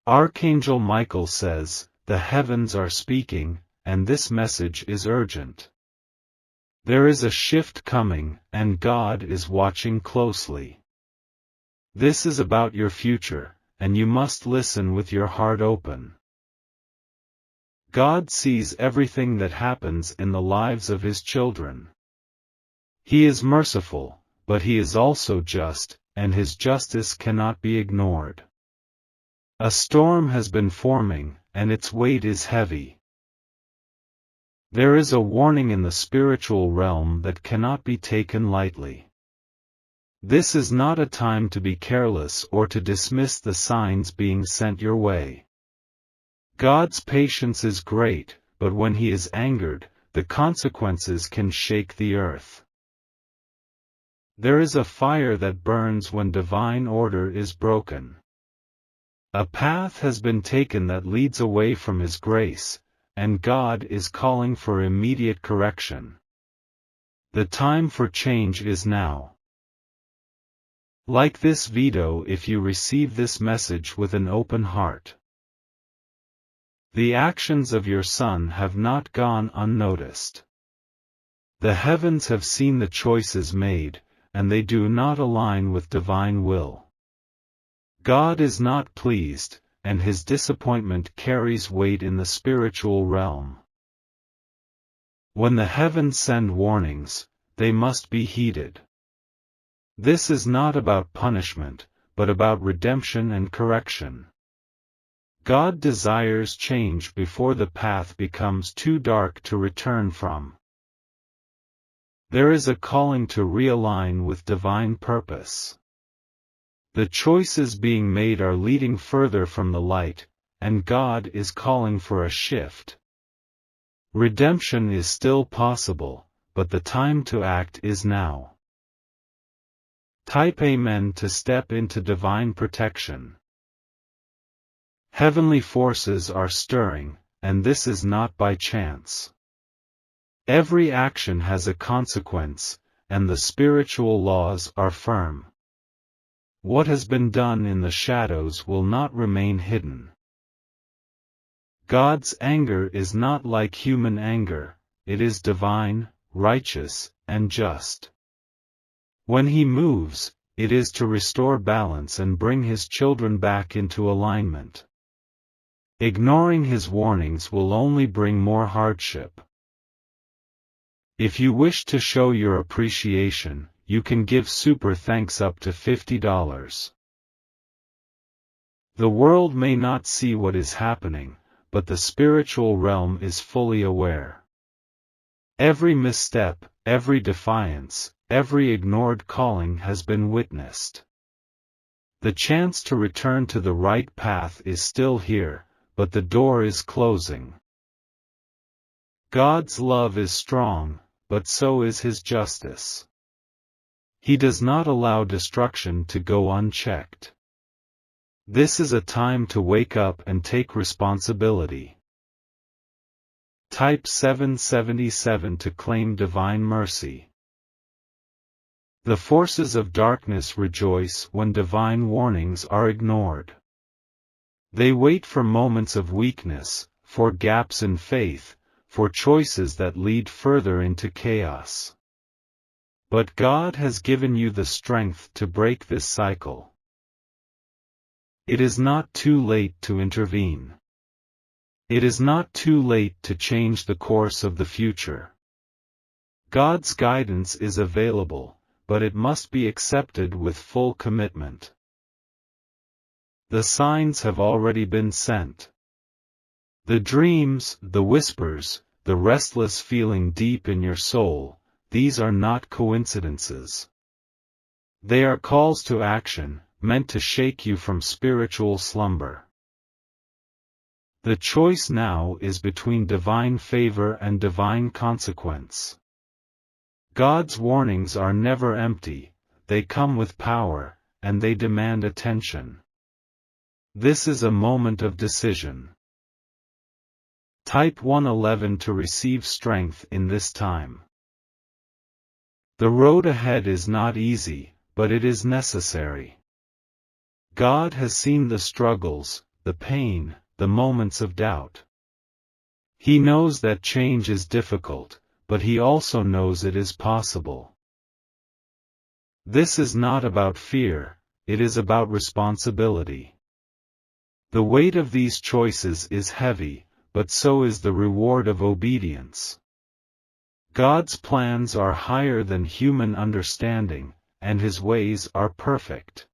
Archangel Michael says, "The heavens are speaking, and this message is urgent." There is a shift coming, and God is watching closely. This is about your future, and you must listen with your heart open. God sees everything that happens in the lives of His children. He is merciful, but He is also just, and His justice cannot be ignored. A storm has been forming, and its weight is heavy. There is a warning in the spiritual realm that cannot be taken lightly. This is not a time to be careless or to dismiss the signs being sent your way. God's patience is great, but when He is angered, the consequences can shake the earth. There is a fire that burns when divine order is broken. A path has been taken that leads away from His grace, and God is calling for immediate correction. The time for change is now. Like this video if you receive this message with an open heart. The actions of your Son have not gone unnoticed. The heavens have seen the choices made, and they do not align with divine will. God is not pleased, and His disappointment carries weight in the spiritual realm. When the heavens send warnings, they must be heeded. This is not about punishment, but about redemption and correction. God desires change before the path becomes too dark to return from. There is a calling to realign with divine purpose. The choices being made are leading further from the light, and God is calling for a shift. Redemption is still possible, but the time to act is now. Type Amen to step into divine protection. Heavenly forces are stirring, and this is not by chance. Every action has a consequence, and the spiritual laws are firm. What has been done in the shadows will not remain hidden. God's anger is not like human anger, it is divine, righteous, and just. When He moves, it is to restore balance and bring His children back into alignment. Ignoring His warnings will only bring more hardship. If you wish to show your appreciation, you can give super thanks up to $50. The world may not see what is happening, but the spiritual realm is fully aware. Every misstep, every defiance, every ignored calling has been witnessed. The chance to return to the right path is still here, but the door is closing. God's love is strong, but so is His justice. He does not allow destruction to go unchecked. This is a time to wake up and take responsibility. Type 777 to claim divine mercy. The forces of darkness rejoice when divine warnings are ignored. They wait for moments of weakness, for gaps in faith, for choices that lead further into chaos. But God has given you the strength to break this cycle. It is not too late to intervene. It is not too late to change the course of the future. God's guidance is available, but it must be accepted with full commitment. The signs have already been sent. The dreams, the whispers, the restless feeling deep in your soul, these are not coincidences. They are calls to action, meant to shake you from spiritual slumber. The choice now is between divine favor and divine consequence. God's warnings are never empty, they come with power, and they demand attention. This is a moment of decision. Type 111 to receive strength in this time. The road ahead is not easy, but it is necessary. God has seen the struggles, the pain, the moments of doubt. He knows that change is difficult, but he also knows it is possible. This is not about fear, it is about responsibility. The weight of these choices is heavy, but so is the reward of obedience. God's plans are higher than human understanding, and His ways are perfect.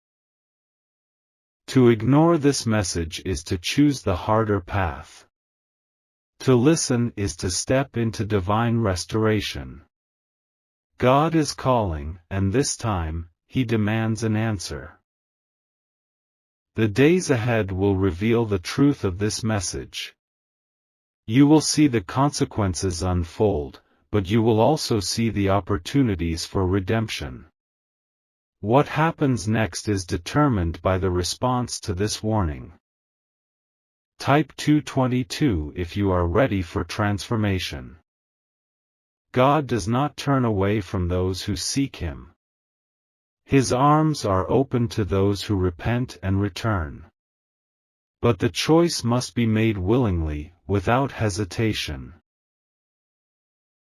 To ignore this message is to choose the harder path. To listen is to step into divine restoration. God is calling, and this time, He demands an answer. The days ahead will reveal the truth of this message. You will see the consequences unfold, but you will also see the opportunities for redemption. What happens next is determined by the response to this warning. Type 222 if you are ready for transformation. God does not turn away from those who seek Him. His arms are open to those who repent and return. But the choice must be made willingly, without hesitation.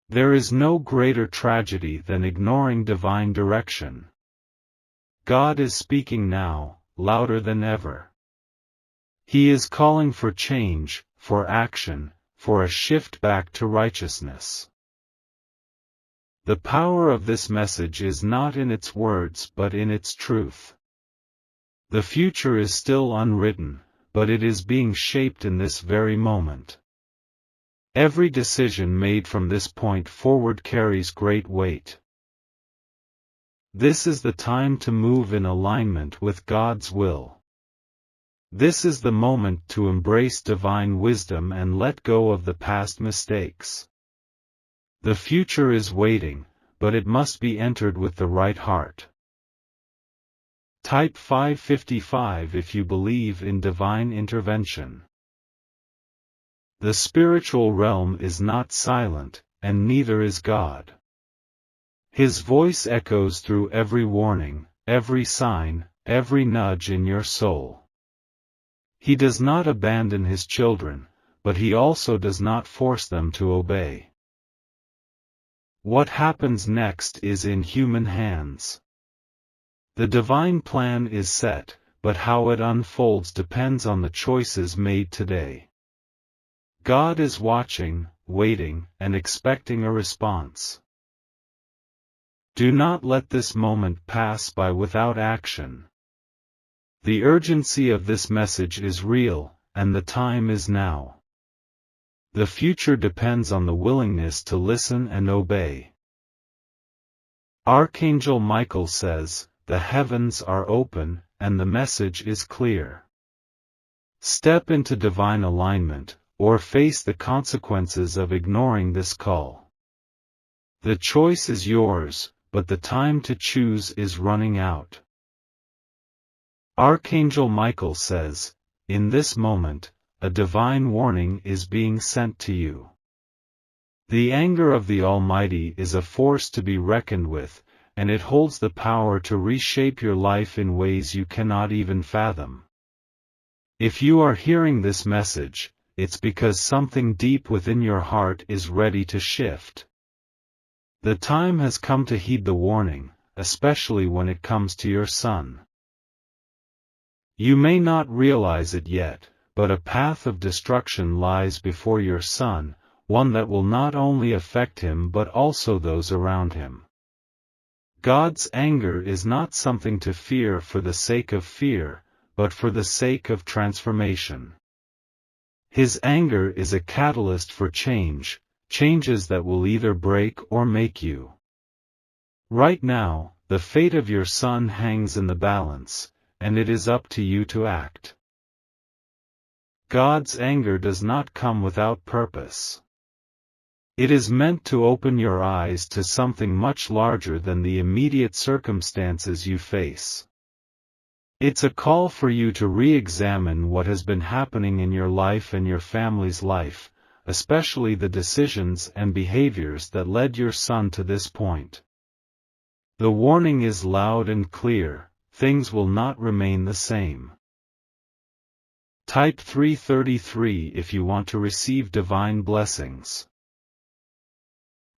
There is no greater tragedy than ignoring divine direction. God is speaking now, louder than ever. He is calling for change, for action, for a shift back to righteousness. The power of this message is not in its words but in its truth. The future is still unwritten, but it is being shaped in this very moment. Every decision made from this point forward carries great weight. This is the time to move in alignment with God's will. This is the moment to embrace divine wisdom and let go of the past mistakes. The future is waiting, but it must be entered with the right heart. Type 555 if you believe in divine intervention. The spiritual realm is not silent, and neither is God. His voice echoes through every warning, every sign, every nudge in your soul. He does not abandon His children, but He also does not force them to obey. What happens next is in human hands. The divine plan is set, but how it unfolds depends on the choices made today. God is watching, waiting, and expecting a response. Do not let this moment pass by without action. The urgency of this message is real, and the time is now. The future depends on the willingness to listen and obey. Archangel Michael says, "The heavens are open, and the message is clear." Step into divine alignment, or face the consequences of ignoring this call. The choice is yours, but the time to choose is running out. Archangel Michael says, "In this moment, a divine warning is being sent to you." The anger of the Almighty is a force to be reckoned with, and it holds the power to reshape your life in ways you cannot even fathom. If you are hearing this message, it's because something deep within your heart is ready to shift. The time has come to heed the warning, especially when it comes to your son. You may not realize it yet, but a path of destruction lies before your son, one that will not only affect him but also those around him. God's anger is not something to fear for the sake of fear, but for the sake of transformation. His anger is a catalyst for change, changes that will either break or make you. Right now, the fate of your son hangs in the balance, and it is up to you to act. God's anger does not come without purpose. It is meant to open your eyes to something much larger than the immediate circumstances you face. It's a call for you to re-examine what has been happening in your life and your family's life, especially the decisions and behaviors that led your son to this point. The warning is loud and clear: things will not remain the same. Type 333 if you want to receive divine blessings.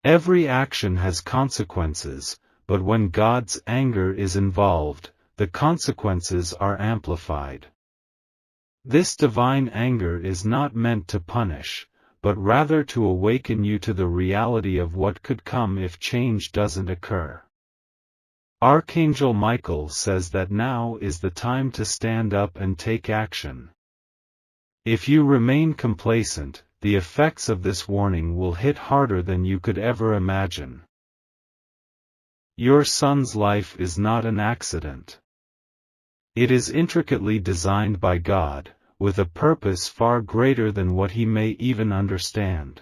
Every action has consequences, but when God's anger is involved, the consequences are amplified. This divine anger is not meant to punish, but rather to awaken you to the reality of what could come if change doesn't occur. Archangel Michael says that now is the time to stand up and take action. If you remain complacent, the effects of this warning will hit harder than you could ever imagine. Your son's life is not an accident. It is intricately designed by God, with a purpose far greater than what he may even understand.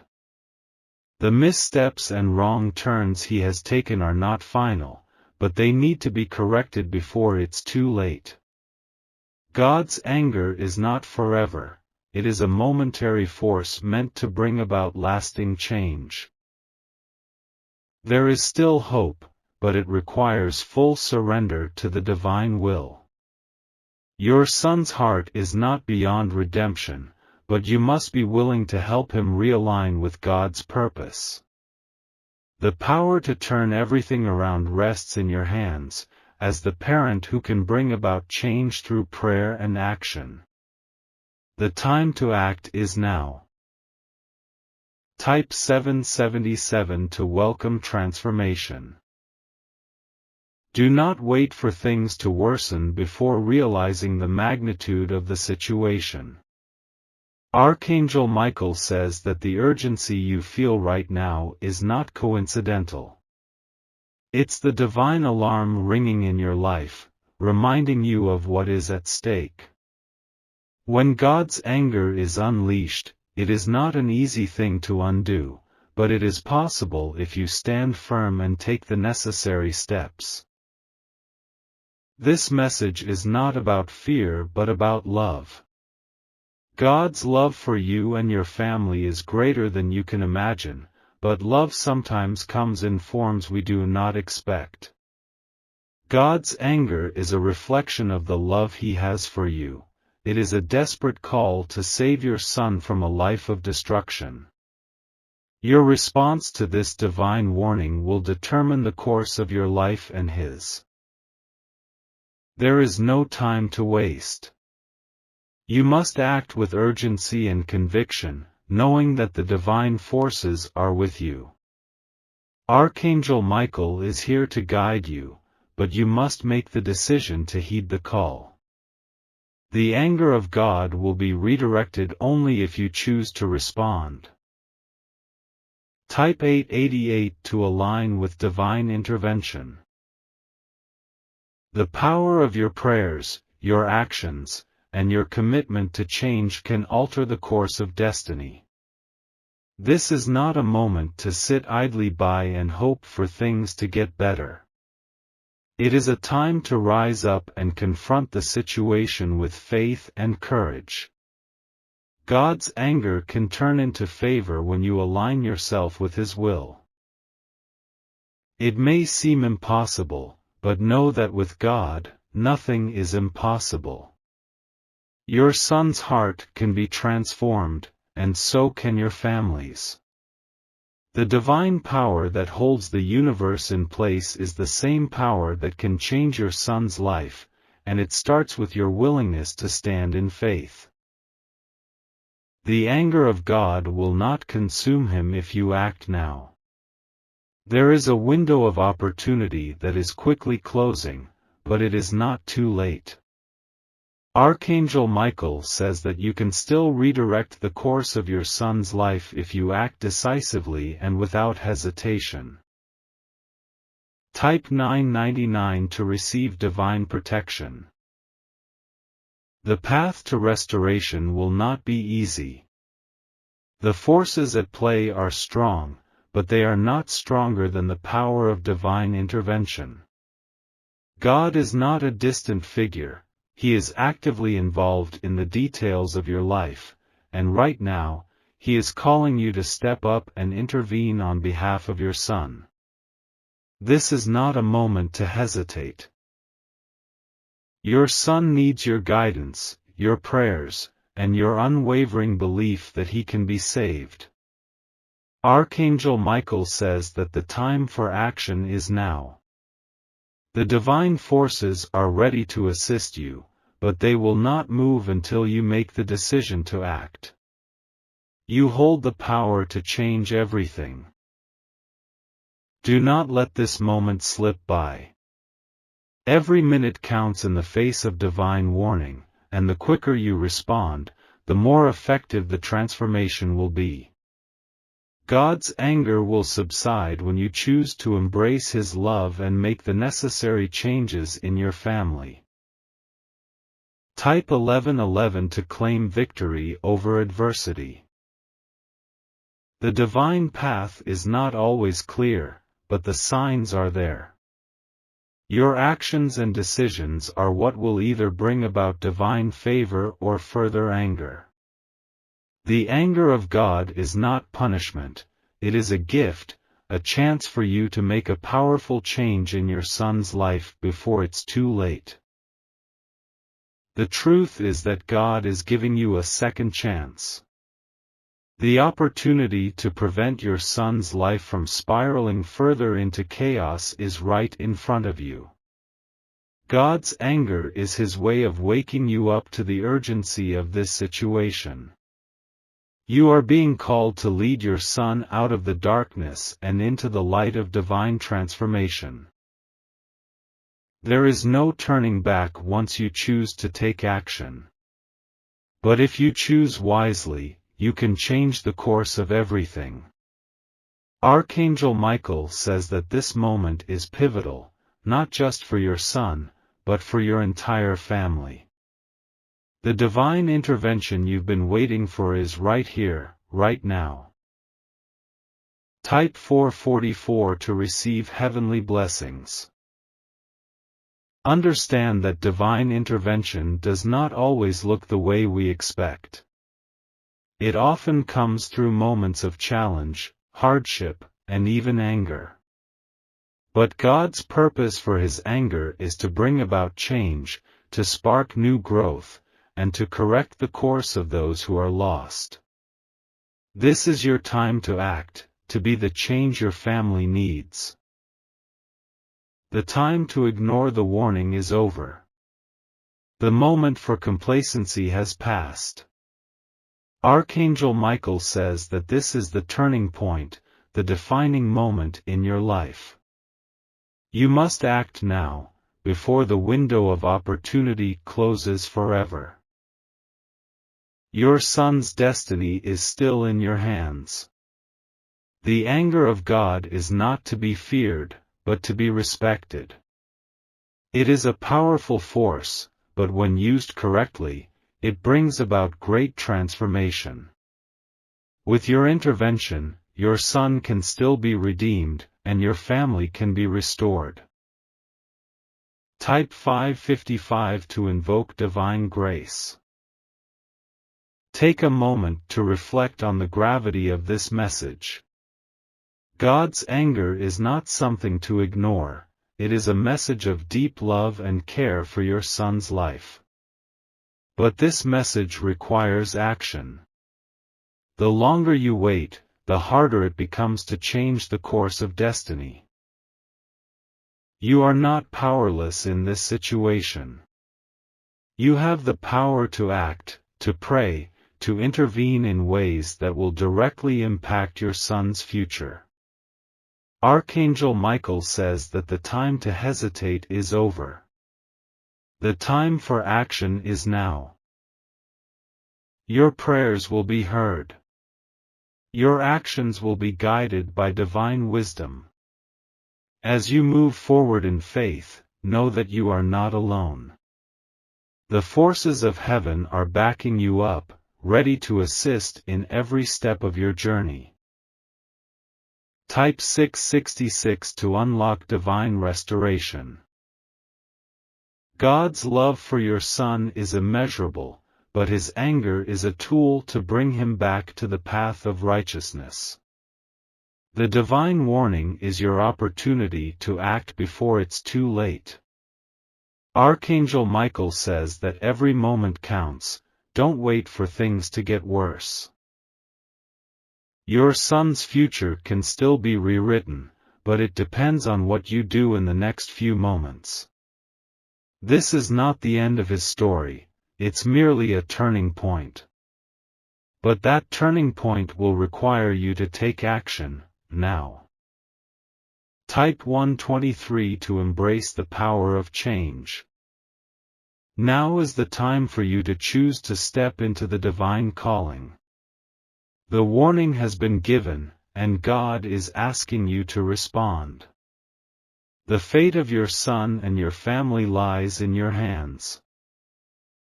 The missteps and wrong turns he has taken are not final, but they need to be corrected before it's too late. God's anger is not forever. It is a momentary force meant to bring about lasting change. There is still hope, but it requires full surrender to the divine will. Your son's heart is not beyond redemption, but you must be willing to help him realign with God's purpose. The power to turn everything around rests in your hands, as the parent who can bring about change through prayer and action. The time to act is now. Type 777 to welcome transformation. Do not wait for things to worsen before realizing the magnitude of the situation. Archangel Michael says that the urgency you feel right now is not coincidental. It's the divine alarm ringing in your life, reminding you of what is at stake. When God's anger is unleashed, it is not an easy thing to undo, but it is possible if you stand firm and take the necessary steps. This message is not about fear but about love. God's love for you and your family is greater than you can imagine, but love sometimes comes in forms we do not expect. God's anger is a reflection of the love He has for you. It is a desperate call to save your son from a life of destruction. Your response to this divine warning will determine the course of your life and his. There is no time to waste. You must act with urgency and conviction, knowing that the divine forces are with you. Archangel Michael is here to guide you, but you must make the decision to heed the call. The anger of God will be redirected only if you choose to respond. Type 888 to align with divine intervention. The power of your prayers, your actions, and your commitment to change can alter the course of destiny. This is not a moment to sit idly by and hope for things to get better. It is a time to rise up and confront the situation with faith and courage. God's anger can turn into favor when you align yourself with His will. It may seem impossible, but know that with God, nothing is impossible. Your son's heart can be transformed, and so can your family's. The divine power that holds the universe in place is the same power that can change your son's life, and it starts with your willingness to stand in faith. The anger of God will not consume him if you act now. There is a window of opportunity that is quickly closing, but it is not too late. Archangel Michael says that you can still redirect the course of your son's life if you act decisively and without hesitation. Type 999 to receive divine protection. The path to restoration will not be easy. The forces at play are strong, but they are not stronger than the power of divine intervention. God is not a distant figure. He is actively involved in the details of your life, and right now, He is calling you to step up and intervene on behalf of your son. This is not a moment to hesitate. Your son needs your guidance, your prayers, and your unwavering belief that he can be saved. Archangel Michael says that the time for action is now. The divine forces are ready to assist you, but they will not move until you make the decision to act. You hold the power to change everything. Do not let this moment slip by. Every minute counts in the face of divine warning, and the quicker you respond, the more effective the transformation will be. God's anger will subside when you choose to embrace His love and make the necessary changes in your family. Type 1111 to claim victory over adversity. The divine path is not always clear, but the signs are there. Your actions and decisions are what will either bring about divine favor or further anger. The anger of God is not punishment, it is a gift, a chance for you to make a powerful change in your son's life before it's too late. The truth is that God is giving you a second chance. The opportunity to prevent your son's life from spiraling further into chaos is right in front of you. God's anger is His way of waking you up to the urgency of this situation. You are being called to lead your son out of the darkness and into the light of divine transformation. There is no turning back once you choose to take action. But if you choose wisely, you can change the course of everything. Archangel Michael says that this moment is pivotal, not just for your son, but for your entire family. The divine intervention you've been waiting for is right here, right now. Type 444 to receive heavenly blessings. Understand that divine intervention does not always look the way we expect. It often comes through moments of challenge, hardship, and even anger. But God's purpose for His anger is to bring about change, to spark new growth, and to correct the course of those who are lost. This is your time to act, to be the change your family needs. The time to ignore the warning is over. The moment for complacency has passed. Archangel Michael says that this is the turning point, the defining moment in your life. You must act now, before the window of opportunity closes forever. Your son's destiny is still in your hands. The anger of God is not to be feared, but to be respected. It is a powerful force, but when used correctly, it brings about great transformation. With your intervention, your son can still be redeemed, and your family can be restored. Type 555 to invoke divine grace. Take a moment to reflect on the gravity of this message. God's anger is not something to ignore, it is a message of deep love and care for your son's life. But this message requires action. The longer you wait, the harder it becomes to change the course of destiny. You are not powerless in this situation. You have the power to act, to pray, to intervene in ways that will directly impact your son's future. Archangel Michael says that the time to hesitate is over. The time for action is now. Your prayers will be heard. Your actions will be guided by divine wisdom. As you move forward in faith, know that you are not alone. The forces of heaven are backing you up, ready to assist in every step of your journey. Type 666 to unlock divine restoration. God's love for your son is immeasurable, but His anger is a tool to bring him back to the path of righteousness. The divine warning is your opportunity to act before it's too late. Archangel Michael says that every moment counts, don't wait for things to get worse. Your son's future can still be rewritten, but it depends on what you do in the next few moments. This is not the end of his story, it's merely a turning point. But that turning point will require you to take action, now. Type 123 to embrace the power of change. Now is the time for you to choose to step into the divine calling. The warning has been given, and God is asking you to respond. The fate of your son and your family lies in your hands.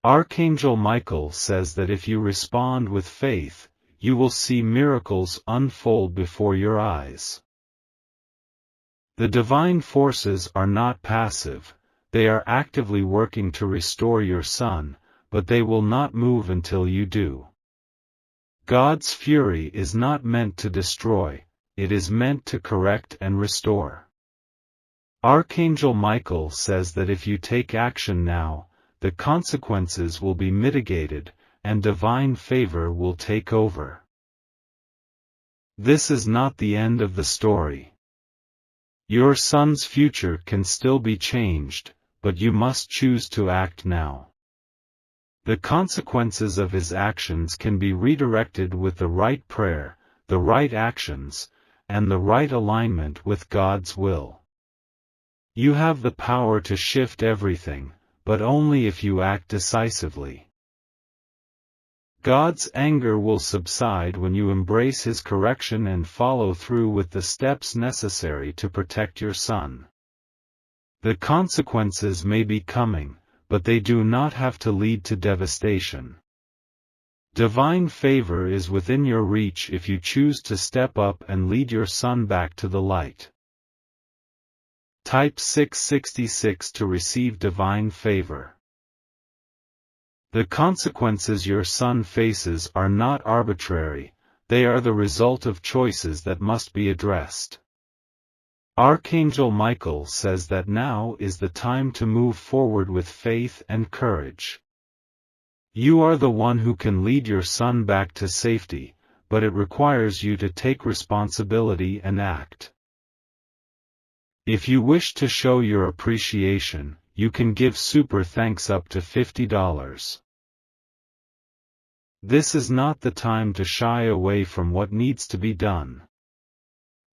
Archangel Michael says that if you respond with faith, you will see miracles unfold before your eyes. The divine forces are not passive, they are actively working to restore your son, but they will not move until you do. God's fury is not meant to destroy, it is meant to correct and restore. Archangel Michael says that if you take action now, the consequences will be mitigated, and divine favor will take over. This is not the end of the story. Your son's future can still be changed, but you must choose to act now. The consequences of his actions can be redirected with the right prayer, the right actions, and the right alignment with God's will. You have the power to shift everything, but only if you act decisively. God's anger will subside when you embrace his correction and follow through with the steps necessary to protect your son. The consequences may be coming, but they do not have to lead to devastation. Divine favor is within your reach if you choose to step up and lead your son back to the light. Type 666 to receive divine favor. The consequences your son faces are not arbitrary, they are the result of choices that must be addressed. Archangel Michael says that now is the time to move forward with faith and courage. You are the one who can lead your son back to safety, but it requires you to take responsibility and act. If you wish to show your appreciation, you can give super thanks up to $50. This is not the time to shy away from what needs to be done.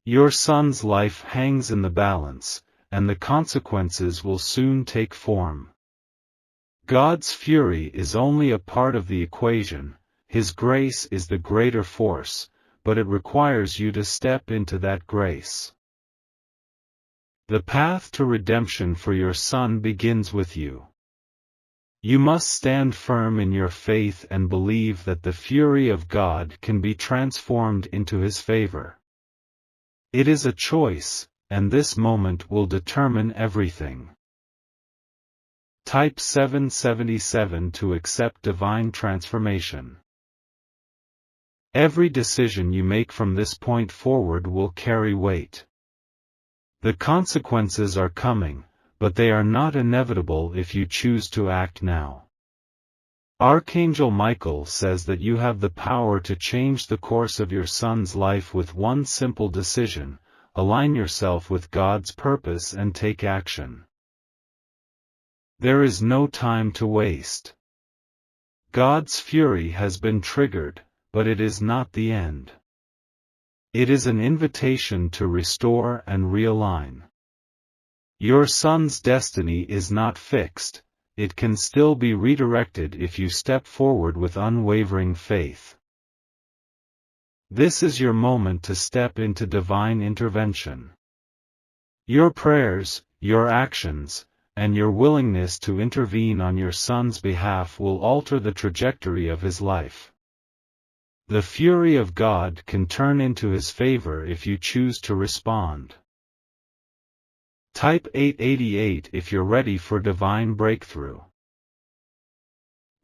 Your son's life hangs in the balance, and the consequences will soon take form. God's fury is only a part of the equation, his grace is the greater force, but it requires you to step into that grace. The path to redemption for your son begins with you. You must stand firm in your faith and believe that the fury of God can be transformed into his favor. It is a choice, and this moment will determine everything. Type 777 to accept divine transformation. Every decision you make from this point forward will carry weight. The consequences are coming, but they are not inevitable if you choose to act now. Archangel Michael says that you have the power to change the course of your son's life with one simple decision: align yourself with God's purpose and take action. There is no time to waste. God's fury has been triggered, but it is not the end. It is an invitation to restore and realign. Your son's destiny is not fixed, it can still be redirected if you step forward with unwavering faith. This is your moment to step into divine intervention. Your prayers, your actions, and your willingness to intervene on your son's behalf will alter the trajectory of his life. The fury of God can turn into his favor if you choose to respond. Type 888 if you're ready for divine breakthrough.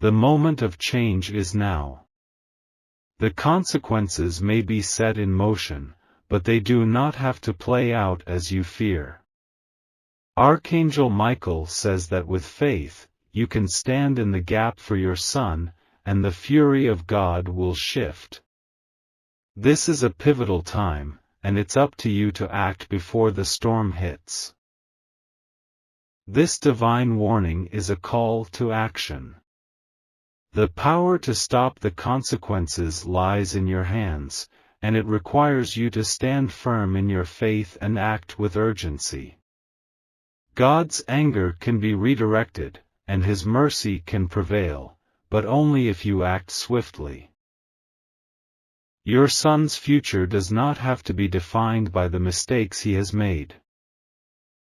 The moment of change is now. The consequences may be set in motion, but they do not have to play out as you fear. Archangel Michael says that with faith, you can stand in the gap for your son, and the fury of God will shift. This is a pivotal time, and it's up to you to act before the storm hits. This divine warning is a call to action. The power to stop the consequences lies in your hands, and it requires you to stand firm in your faith and act with urgency. God's anger can be redirected, and His mercy can prevail, but only if you act swiftly. Your son's future does not have to be defined by the mistakes he has made.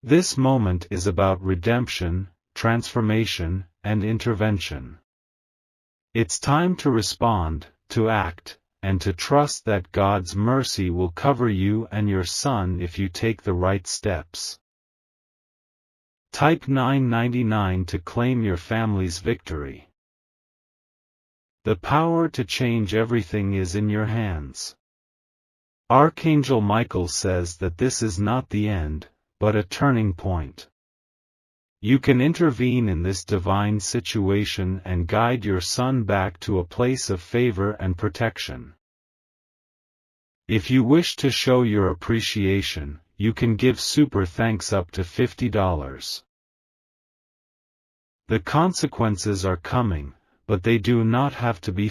This moment is about redemption, transformation, and intervention. It's time to respond, to act, and to trust that God's mercy will cover you and your son if you take the right steps. Type 999 to claim your family's victory. The power to change everything is in your hands. Archangel Michael says that this is not the end, but a turning point. You can intervene in this divine situation and guide your son back to a place of favor and protection. If you wish to show your appreciation, you can give super thanks up to $50. The consequences are coming, but they do not have to be